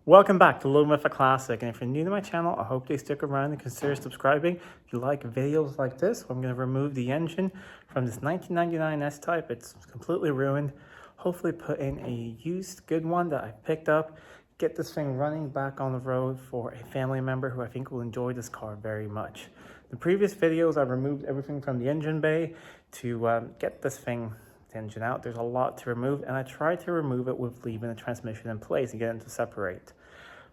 Welcome back to Living with a Classic, and if you're new to my channel, I hope you stick around and consider subscribing. If you like videos like this, I'm going to remove the engine from this 1999 S-type. It's completely ruined. Hopefully put in a used good one that I picked up. Get this thing running back on the road for a family member who I think will enjoy this car very much. The previous videos, I removed everything from the engine bay to get this thing engine out. There's a lot to remove, and I tried to remove it with leaving the transmission in place and getting it to separate.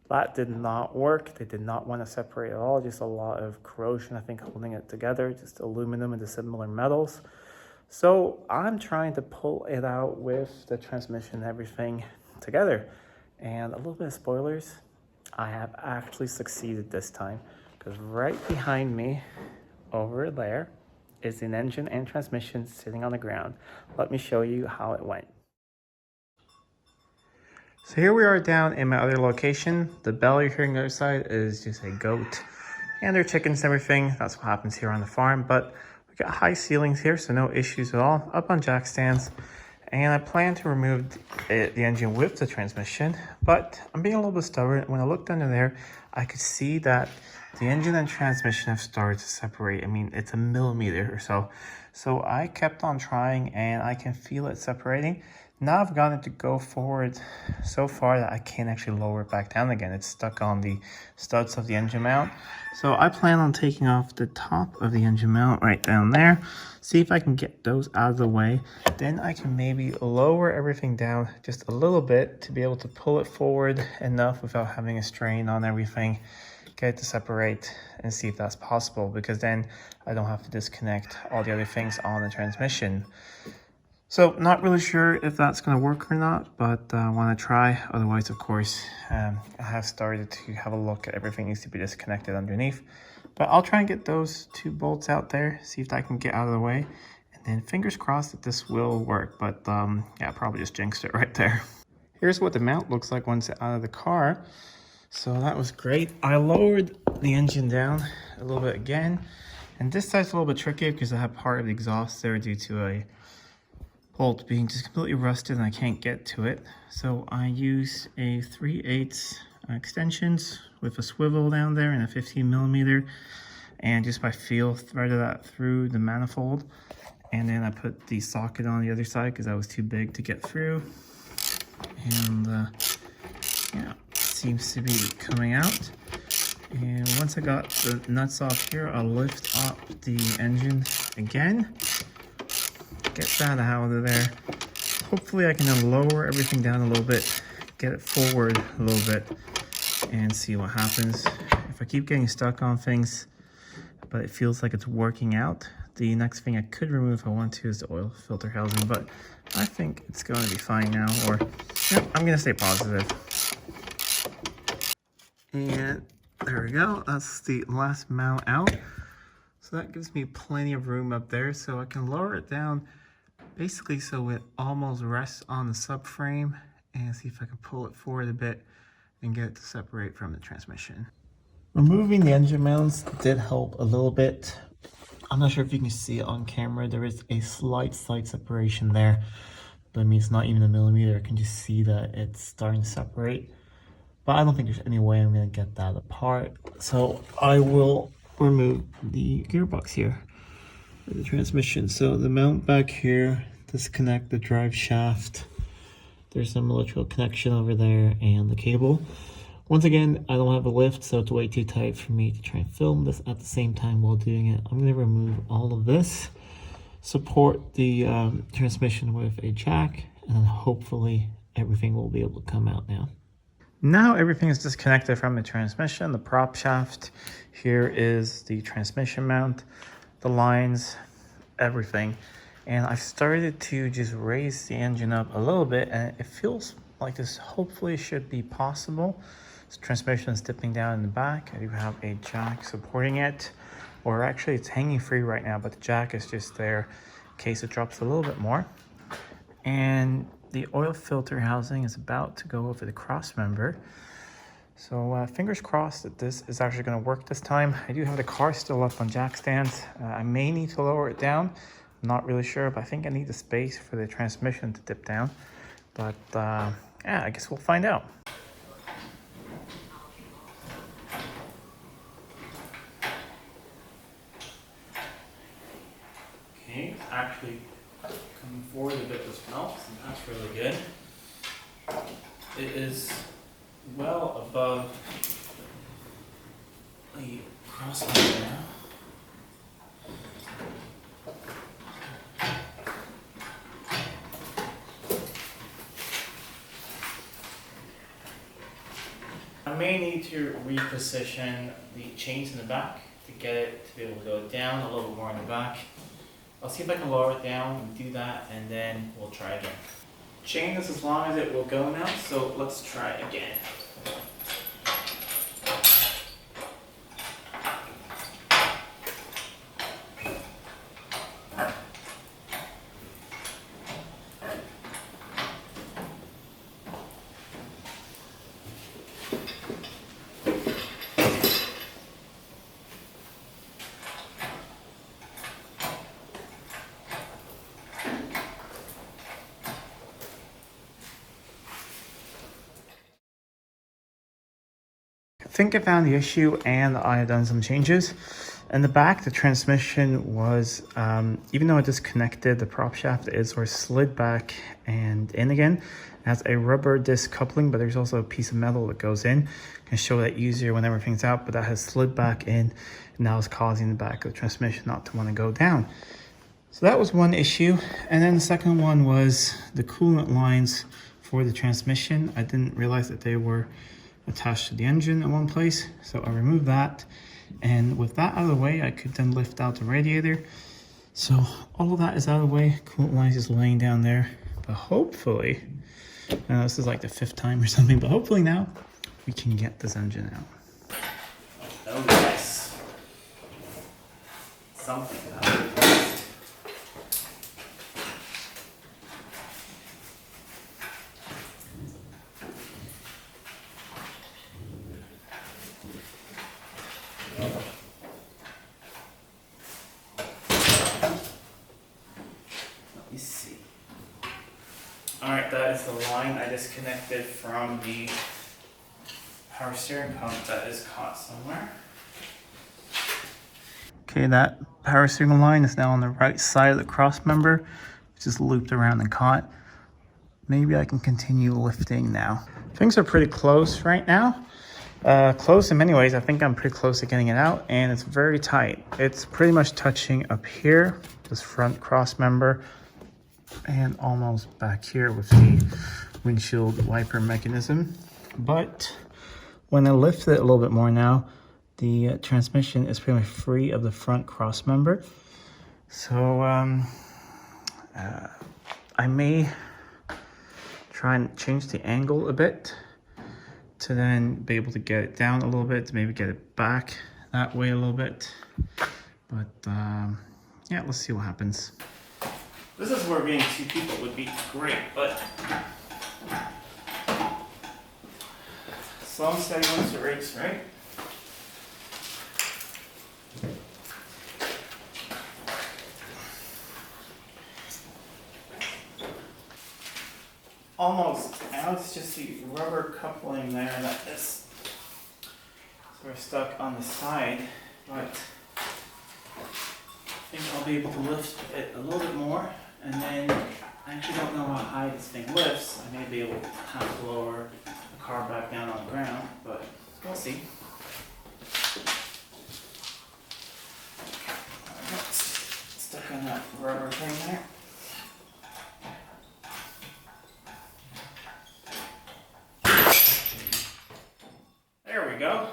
That did not work. They did not want to separate at all. Just a lot of corrosion, I think, holding it together, just aluminum and dissimilar metals. So I'm trying to pull it out with the transmission and everything together. And a little bit of spoilers, I have actually succeeded this time, because right behind me over there is an engine and transmission sitting on the ground. Let me show you how it went. So here we are down in my other location. The bell you're hearing on the other side is just a goat and their chickens and everything. That's what happens here on the farm. But we got high ceilings here, so no issues at all. Up on jack stands. And I plan to remove the engine with the transmission, but I'm being a little bit stubborn. When I looked under there, I could see that the engine and transmission have started to separate. I mean, it's a millimeter or so. So I kept on trying, and I can feel it separating. Now I've gotten it to go forward so far that I can't actually lower it back down again. It's stuck on the studs of the engine mount. So I plan on taking off the top of the engine mount right down there. See if I can get those out of the way. Then I can maybe lower everything down just a little bit to be able to pull it forward enough without having a strain on everything. Get it to separate and see if that's possible, because then I don't have to disconnect all the other things on the transmission. So not really sure if that's going to work or not, but I want to try. Otherwise, of course, I have started to have a look at everything needs to be disconnected underneath. But I'll try and get those two bolts out there, see if I can get out of the way. And then fingers crossed that this will work. But yeah, probably just jinxed it right there. Here's what the mount looks like once it's out of the car. So that was great. I lowered the engine down a little bit again. And this side's a little bit tricky because I have part of the exhaust there due to a bolt being just completely rusted and I can't get to it. So I use a 3/8 extensions with a swivel down there and a 15mm, and just by feel threaded that through the manifold. And then I put the socket on the other side because that was too big to get through. And yeah, it seems to be coming out. And once I got the nuts off here, I'll lift up the engine again. Get that out of there. Hopefully I can then lower everything down a little bit, get it forward a little bit, and see what happens. If I keep getting stuck on things, but it feels like it's working out, the next thing I could remove if I want to is the oil filter housing, but I think it's going to be fine now, or yeah, I'm going to stay positive. And there we go. That's the last mount out. So that gives me plenty of room up there, so I can lower it down basically so it almost rests on the subframe, and see if I can pull it forward a bit and get it to separate from the transmission. Removing the engine mounts did help a little bit. I'm not sure if you can see it on camera. There is a slight separation there, but I mean, it's not even a millimeter. I can just see that it's starting to separate, but I don't think there's any way I'm going to get that apart. So I will remove the gearbox here, the transmission. So the mount back here, disconnect the drive shaft. There's some electrical connection over there and the cable. Once again, I don't have a lift, so it's way too tight for me to try and film this at the same time while doing it. I'm going to remove all of this, support the transmission with a jack, and then hopefully everything will be able to come out now. Now everything is disconnected from the transmission, the prop shaft. Here is the transmission mount, the lines, everything. And I've started to just raise the engine up a little bit, and it feels like this hopefully should be possible. This transmission is dipping down in the back. I do have a jack supporting it, or actually it's hanging free right now, but the jack is just there in case it drops a little bit more. And the oil filter housing is about to go over the cross member. So fingers crossed that this is actually going to work this time. I do have the car still up on jack stands. I may need to lower it down. I'm not really sure, but I think I need the space for the transmission to dip down. But yeah, I guess we'll find out. actually coming forward a bit as well, so that's really good. It is well above the crossbar now. I may need to reposition the chains in the back to get it to be able to go down a little bit more in the back. I'll see if I can lower it down and do that, and then we'll try again. Chain is as long as it will go now, so let's try again. I think I found the issue and I have done some changes. In the back, the transmission was, even though I disconnected the prop shaft, it sort of slid back and in again. It has a rubber disc coupling, but there's also a piece of metal that goes in. I can show that easier when everything's out, but that has slid back in and now it's causing the back of the transmission not to want to go down. So that was one issue. And then the second one was the coolant lines for the transmission. I didn't realize that they were attached to the engine in one place, so I removed that, and with that out of the way I could then lift out the radiator. So all of that is out of the way, coolant line is just laying down there, but hopefully, I know this is like the 5th time or something, but hopefully now we can get this engine out. Oh yes, something out. Alright, that is the line I disconnected from the power steering pump that is caught somewhere. Okay, that power steering line is now on the right side of the cross member, which is looped around and caught. Maybe I can continue lifting now. Things are pretty close right now. Close in many ways. I think I'm pretty close to getting it out, and it's very tight. It's pretty much touching up here, this front cross member, and almost back here with the windshield wiper mechanism. But when I lift it a little bit more now, the transmission is pretty much free of the front cross member. So I may try and change the angle a bit to then be able to get it down a little bit, to maybe get it back that way a little bit. But yeah, let's see what happens. This is where being 2 people would be great, but slow and steady wins the race, right? Almost. Now it's just the rubber coupling there that is sort of stuck on the side, but I think I'll be able to lift it a little bit more, and then I actually don't know how high this thing lifts. I may be able to have to lower the car back down on the ground, but we'll see. Stuck on that rubber thing there. There we go.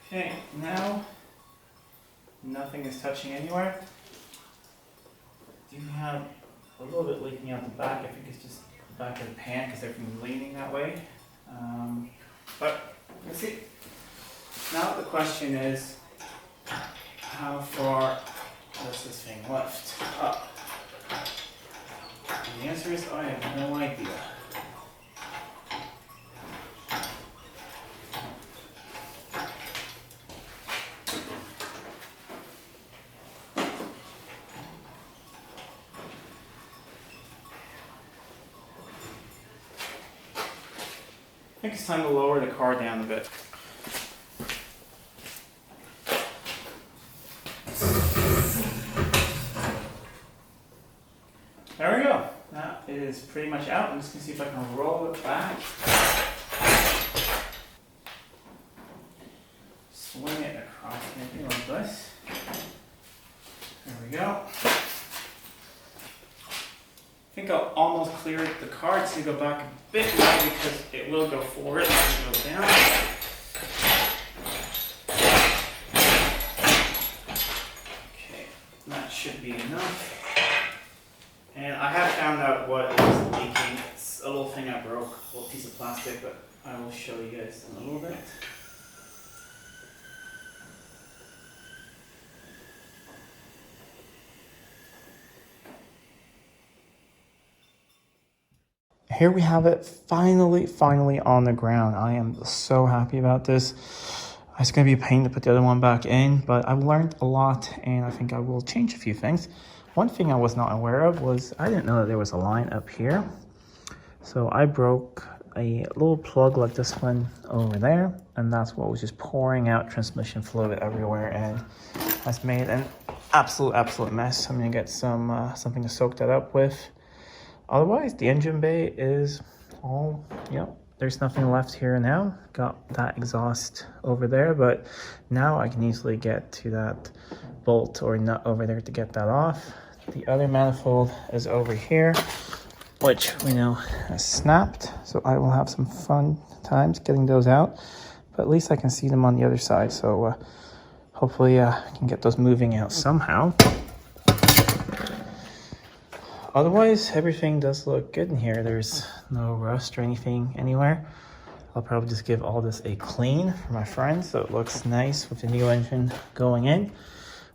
Okay, now nothing is touching anywhere. Do have a little bit leaking out the back. I think it's just the back of the pan because they're leaning that way. But let's see. Now the question is, how far does this thing lift up? And the answer is, I have no idea. I think it's time to lower the car down a bit. is pretty much out. I'm just gonna see if I can roll it back. Swing it across maybe like this. There we go. I think I'll almost clear the car to go back a bit more because it will go forward and go down. Okay, that should be enough. And I have found out what is leaking. It's a little thing I broke, a little piece of plastic, but I will show you guys in a little bit. Here we have it, finally on the ground. I am so happy about this. It's going to be a pain to put the other one back in, but I've learned a lot and I think I will change a few things. One thing I was not aware of was I didn't know that there was a line up here. So I broke a little plug like this one over there, and that's what was just pouring out transmission fluid everywhere, and that's made an absolute mess. I'm going to get some something to soak that up with. Otherwise, the engine bay is all, there's nothing left here now. Got that exhaust over there, but now I can easily get to that bolt or nut over there to get that off. The other manifold is over here, which we know has snapped, so I will have some fun times getting those out, but at least I can see them on the other side, so hopefully I can get those moving out somehow. Otherwise, everything does look good in here. There's no rust or anything anywhere. I'll probably just give all this a clean for my friends so it looks nice with the new engine going in.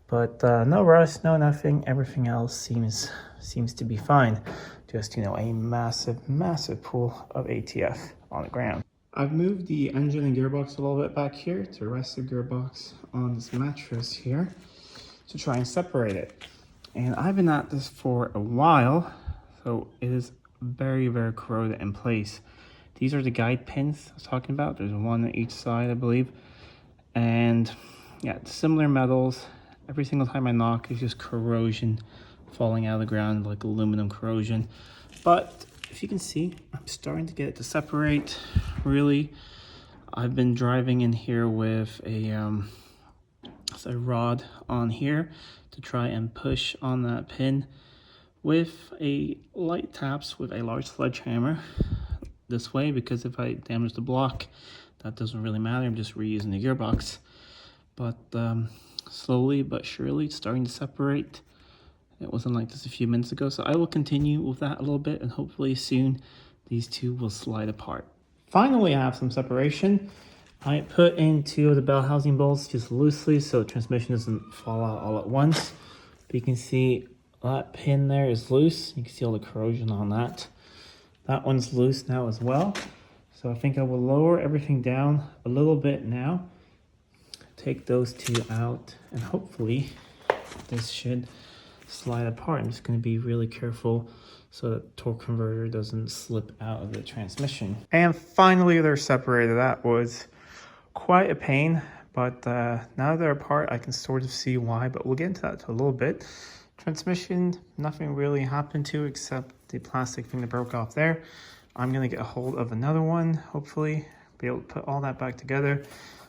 But no rust, no nothing. Everything else seems to be fine. Just, a massive pool of ATF on the ground. I've moved the engine and gearbox a little bit back here to rest the gearbox on this mattress here to try and separate it. And I've been at this for a while, so it is very corroded in place. These are the guide pins I was talking about. There's one on each side, I believe. And yeah, similar metals. Every single time I knock, it's just corrosion falling out of the ground, like aluminum corrosion. But if you can see, I'm starting to get it to separate, really. I've been driving in here with a rod on here to try and push on that pin with a light taps with a large sledgehammer this way, because if I damage the block, that doesn't really matter. I'm just reusing the gearbox. But slowly but surely it's starting to separate. It wasn't like this a few minutes ago, so I will continue with that a little bit, and hopefully soon these two will slide apart. Finally, I have some separation. I put in two of the bell housing bolts just loosely so the transmission doesn't fall out all at once. But you can see that pin there is loose. You can see all the corrosion on that. That one's loose now as well. So I think I will lower everything down a little bit now. Take those two out, and hopefully this should slide apart. I'm just going to be really careful so that torque converter doesn't slip out of the transmission. And finally they're separated. That was quite a pain, but now they're apart, I can sort of see why, but we'll get into that a little bit. Transmission, nothing really happened to except the plastic thing that broke off there. I'm going to get a hold of another one, hopefully be able to put all that back together.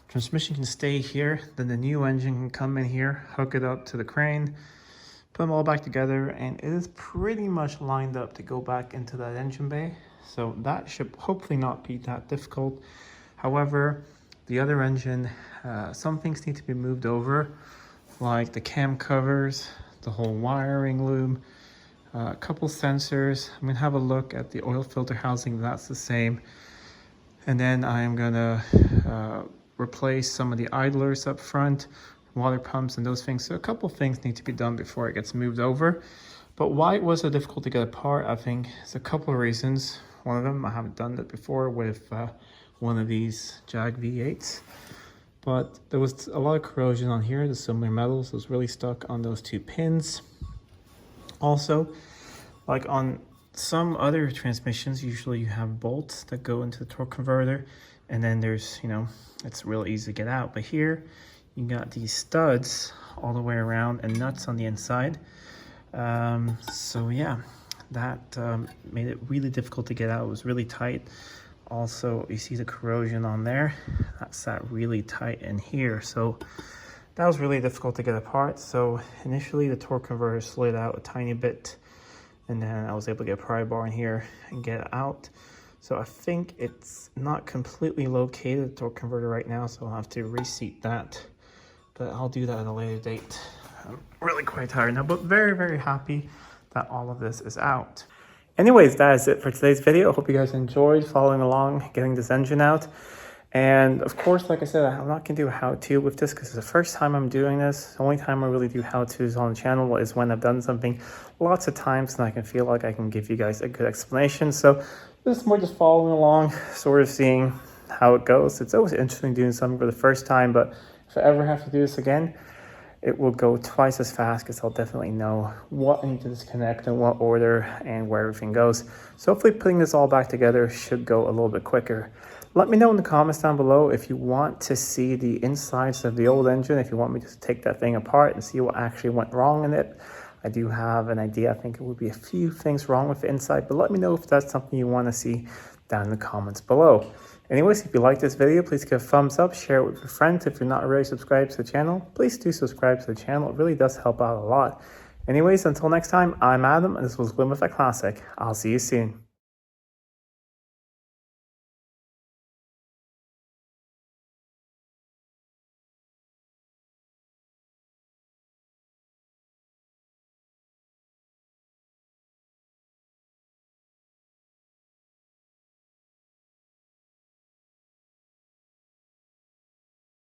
Transmission can stay here, then the new engine can come in here, hook it up to the crane, put them all back together, and it is pretty much lined up to go back into that engine bay. So that should hopefully not be that difficult. However, the other engine, some things need to be moved over, like the cam covers, the whole wiring loom, a couple sensors. I'm gonna have a look at the oil filter housing, that's the same. And then I am gonna replace some of the idlers up front, water pumps and those things. So a couple things need to be done before it gets moved over. But why it was so difficult to get apart, I think there's a couple of reasons. One of them, I haven't done that before with one of these Jag V8s, but there was a lot of corrosion on here. The similar metals was really stuck on those two pins. Also, like on some other transmissions, usually you have bolts that go into the torque converter, and then there's, it's real easy to get out. But here, you got these studs all the way around and nuts on the inside. So yeah, that made it really difficult to get out. It was really tight. Also, you see the corrosion on there. That sat really tight in here. So that was really difficult to get apart. So initially the torque converter slid out a tiny bit, and then I was able to get a pry bar in here and get it out. So I think it's not completely located, the torque converter right now, so I'll have to reseat that. But I'll do that at a later date. I'm really quite tired now, but very, very happy that all of this is out. Anyways, that is it for today's video. I hope you guys enjoyed following along, getting this engine out. And of course, like I said, I'm not going to do a how-to with this because it's the first time I'm doing this. The only time I really do how-tos on the channel is when I've done something lots of times and I can feel like I can give you guys a good explanation. So this is more just following along, sort of seeing how it goes. It's always interesting doing something for the first time, but if I ever have to do this again, it will go twice as fast because I'll definitely know what I need to disconnect in what order and where everything goes. So hopefully putting this all back together should go a little bit quicker. Let me know in the comments down below if you want to see the insides of the old engine, if you want me to take that thing apart and see what actually went wrong in it. I do have an idea. I think it would be a few things wrong with the inside, but let me know if that's something you want to see down in the comments below. Anyways, if you like this video, please give a thumbs up, share it with your friends. If you're not already subscribed to the channel, please do subscribe to the channel. It really does help out a lot. Anyways, until next time, I'm Adam, and this was Living with a Classic. I'll see you soon.